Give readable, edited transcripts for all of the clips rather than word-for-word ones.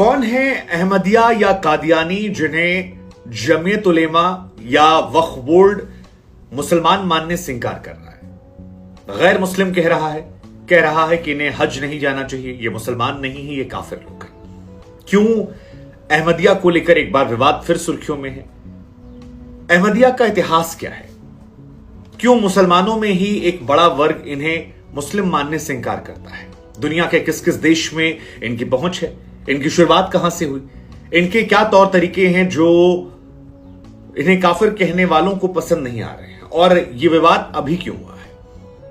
कौन है अहमदिया या कादियानी जिन्हें जमीयत उलेमा या वक्फ बोर्ड मुसलमान मानने से इंकार कर रहा है? गैर मुस्लिम कह रहा है कि इन्हें हज नहीं जाना चाहिए, ये मुसलमान नहीं है, ये काफिर लोग हैं। क्यों अहमदिया को लेकर एक बार विवाद फिर सुर्खियों में है? अहमदिया का इतिहास क्या है? क्यों मुसलमानों में ही एक बड़ा वर्ग इन्हें मुस्लिम मानने से इंकार करता है? दुनिया के किस किस देश में इनकी पहुंच है? इनकी शुरुआत कहां से हुई? इनके क्या तौर तरीके हैं जो इन्हें काफिर कहने वालों को पसंद नहीं आ रहे हैं? और यह विवाद अभी क्यों हुआ है?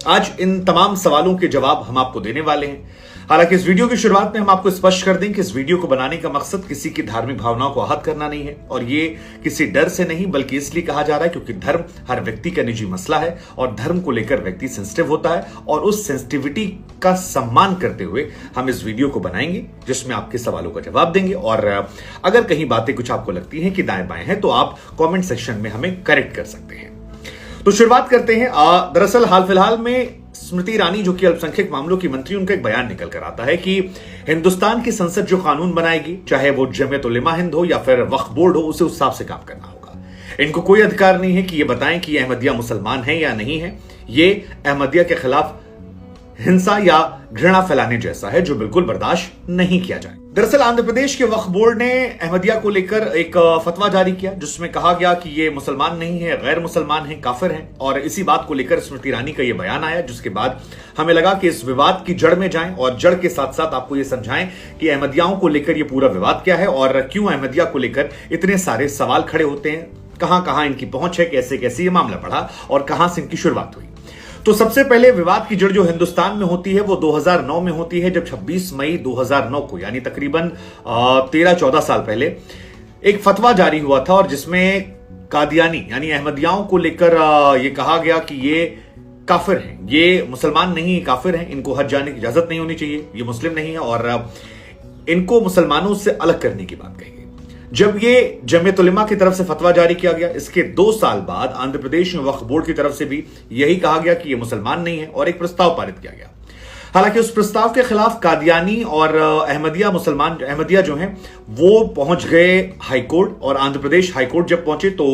आज इन तमाम सवालों के जवाब हम आपको देने वाले हैं। हालांकि इस वीडियो की शुरुआत में हम आपको स्पष्ट कर दें कि इस वीडियो को बनाने का मकसद किसी की धार्मिक भावनाओं को आहत करना नहीं है, और ये किसी डर से नहीं बल्कि इसलिए कहा जा रहा है क्योंकि धर्म हर व्यक्ति का निजी मसला है और धर्म को लेकर व्यक्ति सेंसिटिव होता है, और उस सेंसिटिविटी का सम्मान करते हुए हम इस वीडियो को बनाएंगे जिसमें आपके सवालों का जवाब देंगे। और अगर कहीं बातें कुछ आपको लगती हैं कि दाएं बाएं हैं तो आप कॉमेंट सेक्शन में हमें करेक्ट कर सकते हैं। तो शुरुआत करते हैं। दरअसल हाल फिलहाल में स्मृति ईरानी जो कि अल्पसंख्यक मामलों की मंत्री, उनका एक बयान निकल कर आता है कि हिंदुस्तान की संसद जो कानून बनाएगी, चाहे वो जमीयत उलेमा हिंद हो या फिर वक्फ बोर्ड हो, उसे उस हिसाब से काम करना होगा। इनको कोई अधिकार नहीं है कि ये बताएं कि अहमदिया मुसलमान है या नहीं है। ये अहमदिया के खिलाफ हिंसा या घृणा फैलाने जैसा है जो बिल्कुल बर्दाश्त नहीं किया जाए। दरअसल आंध्र प्रदेश के वक्फ बोर्ड ने अहमदिया को लेकर एक फतवा जारी किया जिसमें कहा गया कि ये मुसलमान नहीं है, गैर मुसलमान है, काफिर हैं। और इसी बात को लेकर स्मृति ईरानी का ये बयान आया, जिसके बाद हमें लगा कि इस विवाद की जड़ में जाएं और जड़ के साथ साथ आपको ये समझाएं कि अहमदियाओं को लेकर ये पूरा विवाद क्या है और क्यों अहमदिया को लेकर इतने सारे सवाल खड़े होते हैं, कहां कहां इनकी पहुंच है, कैसे कैसे ये मामला बढ़ा और कहां से इनकी शुरुआत हुई। तो सबसे पहले विवाद की जड़ जो हिंदुस्तान में होती है वो 2009 में होती है, जब 26 मई 2009 को, यानी तकरीबन 13-14 साल पहले एक फतवा जारी हुआ था, और जिसमें कादियानी यानी अहमदियाओं को लेकर ये कहा गया कि ये काफिर हैं, ये मुसलमान नहीं, काफिर हैं, इनको हज जाने की इजाजत नहीं होनी चाहिए, ये मुस्लिम नहीं है, और इनको मुसलमानों से अलग करने की बात कही गई। जब ये जमीयत उलेमा की तरफ से फतवा जारी किया गया, इसके 2 साल बाद आंध्र प्रदेश में वक्फ बोर्ड की तरफ से भी यही कहा गया कि ये मुसलमान नहीं है, और एक प्रस्ताव पारित किया गया। हालांकि उस प्रस्ताव के खिलाफ कादियानी और अहमदिया जो हैं वो पहुंच गए हाईकोर्ट, और आंध्र प्रदेश हाईकोर्ट जब पहुंचे तो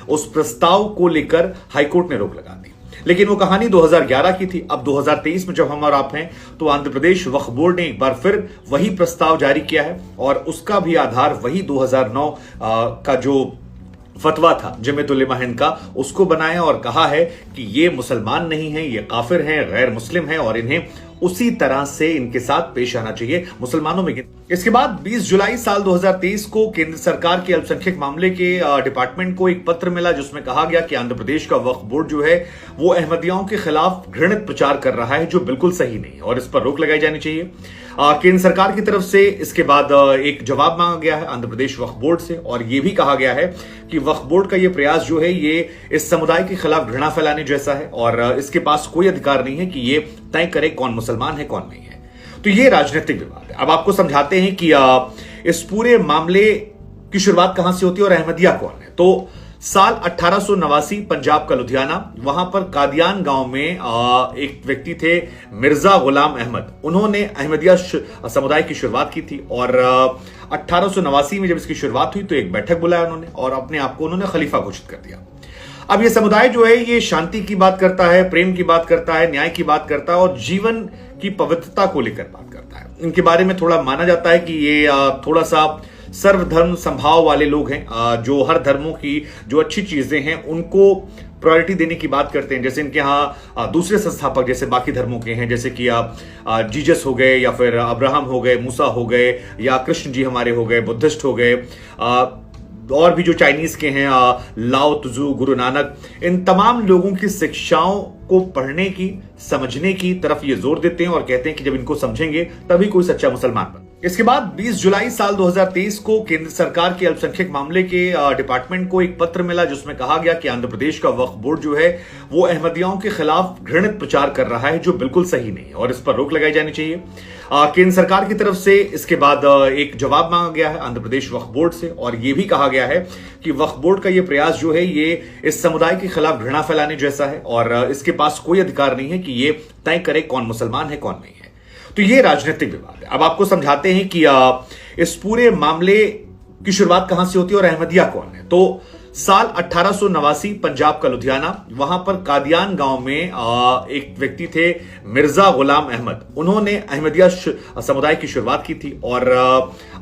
उस प्रस्ताव को लेकर हाईकोर्ट ने रोक लगा दी। लेकिन वो कहानी 2011 की थी। अब 2023 में जब हम और आप हैं तो आंध्र प्रदेश वक्फ बोर्ड ने एक बार फिर वही प्रस्ताव जारी किया है, और उसका भी आधार वही 2009 का जो फतवा था जमीयत उलेमा हिंद का, उसको बनाया और कहा है कि ये मुसलमान नहीं है, ये काफिर हैं, गैर मुस्लिम हैं, और इन्हें उसी तरह से इनके साथ पेश आना चाहिए मुसलमानों में। इसके बाद 20 जुलाई साल 2023 को केंद्र सरकार के अल्पसंख्यक मामले के डिपार्टमेंट को एक पत्र मिला जिसमें कहा गया कि आंध्र प्रदेश का वक्फ बोर्ड जो है वो अहमदियाओं के खिलाफ घृणित प्रचार कर रहा है, जो बिल्कुल सही नहीं है, और इस पर रोक लगाई जानी चाहिए। केंद्र सरकार की तरफ से इसके बाद एक जवाब मांगा गया है आंध्र प्रदेश वक्फ बोर्ड से, और यह भी कहा गया है कि वक्फ बोर्ड का यह प्रयास जो है ये इस समुदाय के खिलाफ घृणा फैलाने जैसा है, और इसके पास कोई अधिकार नहीं है कि ये तय करे कौन मुसलमान है कौन नहीं है। तो ये राजनीतिक विवाद है। अब आपको समझाते हैं कि इस पूरे मामले की शुरुआत कहां से होती है और अहमदिया कौन है। तो साल 1889 पंजाब का लुधियाना, वहां पर कादियान गांव में एक व्यक्ति थे मिर्जा गुलाम अहमद। उन्होंने अहमदिया समुदाय की शुरुआत की थी, और 1889 में जब इसकी शुरुआत हुई तो एक बैठक बुलाया उन्होंने, और अपने आप को उन्होंने खलीफा घोषित कर दिया। अब ये समुदाय जो है ये शांति की बात करता है, प्रेम की बात करता है, न्याय की बात करता है, और जीवन की पवित्रता को लेकर बात करता है। इनके बारे में थोड़ा माना जाता है कि ये थोड़ा सा सर्वधर्म संभाव वाले लोग हैं, जो हर धर्मों की जो अच्छी चीजें हैं उनको प्रायोरिटी देने की बात करते हैं। जैसे इनके यहाँ दूसरे संस्थापक जैसे बाकी धर्मों के हैं, जैसे कि जीसस हो गए, या फिर अब्राहम हो गए, मूसा हो गए, या कृष्ण जी हमारे हो गए, बुद्धिस्ट हो गए, और भी जो चाइनीज के हैं लाओ त्जू, गुरु नानक, इन तमाम लोगों की शिक्षाओं को पढ़ने की, समझने की तरफ ये जोर देते हैं, और कहते हैं कि जब इनको समझेंगे तभी कोई सच्चा मुसलमान बने। इसके बाद 20 जुलाई साल 2023 को केंद्र सरकार के अल्पसंख्यक मामले के डिपार्टमेंट को एक पत्र मिला जिसमें कहा गया कि आंध्र प्रदेश का वक्फ बोर्ड जो है वो अहमदियाओं के खिलाफ घृणित प्रचार कर रहा है, जो बिल्कुल सही नहीं है, और इस पर रोक लगाई जानी चाहिए। केंद्र सरकार की तरफ से इसके बाद एक जवाब मांगा गया है आंध्र प्रदेश वक्फ बोर्ड से, और यह भी कहा गया है कि वक्फ बोर्ड का यह प्रयास जो है ये इस समुदाय के खिलाफ घृणा फैलाने जैसा है, और इसके पास कोई अधिकार नहीं है कि ये तय करे कौन मुसलमान है कौन नहीं है। तो ये राजनीतिक विवाद है। अब आपको समझाते हैं कि इस पूरे मामले की शुरुआत कहां से होती है और अहमदिया कौन है। तो साल 1889 पंजाब का लुधियाना, वहां पर कादियान गांव में एक व्यक्ति थे मिर्जा गुलाम अहमद। उन्होंने अहमदिया समुदाय की शुरुआत की थी और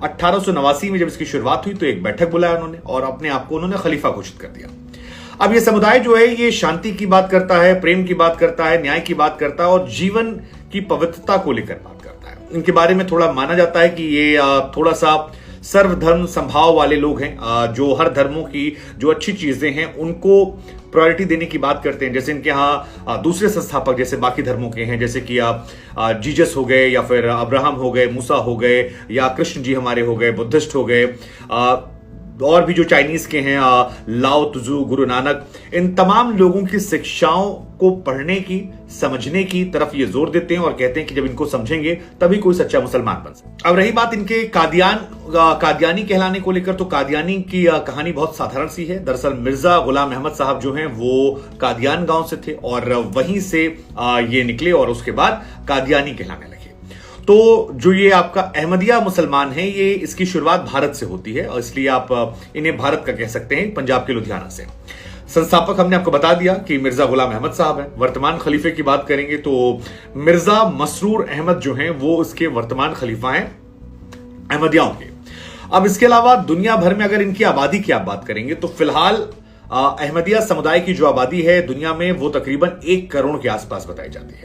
1889 में जब इसकी शुरुआत हुई तो एक बैठक बुलाया उन्होंने और अपने आप को उन्होंने खलीफा घोषित कर दिया। अब ये समुदाय जो है ये शांति की बात करता है, प्रेम की बात करता है, न्याय की बात करता है और जीवन की पवित्रता को लेकर बात करता है। इनके बारे में थोड़ा माना जाता है कि ये थोड़ा सा सर्वधर्म संभाव वाले लोग हैं, जो हर धर्मों की जो अच्छी चीजें हैं उनको प्रायोरिटी देने की बात करते हैं। जैसे इनके यहाँ दूसरे संस्थापक जैसे बाकी धर्मों के हैं, जैसे कि जीसस हो गए या फिर अब्राहम हो गए, मूसा हो गए या कृष्ण जी हमारे हो गए, बुद्धिस्ट हो गए, और भी जो चाइनीज के हैं लाओ त्जू, गुरु नानक, इन तमाम लोगों की शिक्षाओं को पढ़ने की, समझने की तरफ ये जोर देते हैं और कहते हैं कि जब इनको समझेंगे तभी कोई सच्चा मुसलमान बन सकता। अब रही बात इनके कादियानी कहलाने को लेकर, तो कादियानी की कहानी बहुत साधारण सी है। दरअसल मिर्जा गुलाम अहमद साहब जो हैं वो कादियान गांव से थे और वहीं से ये निकले और उसके बाद कादियानी कहलाने लगे। तो जो ये आपका अहमदिया मुसलमान है, ये इसकी शुरुआत भारत से होती है और इसलिए आप इन्हें भारत का कह सकते हैं, पंजाब के लुधियाना से। संस्थापक हमने आपको बता दिया कि मिर्जा गुलाम अहमद साहब हैं। वर्तमान खलीफे की बात करेंगे तो मिर्जा मसरूर अहमद जो हैं वो उसके वर्तमान खलीफा हैं अहमदियाओं के। अब इसके अलावा दुनिया भर में अगर इनकी आबादी की आप बात करेंगे तो फिलहाल अहमदिया समुदाय की जो आबादी है दुनिया में वो तकरीबन 1 करोड़ के आसपास बताई जाती है।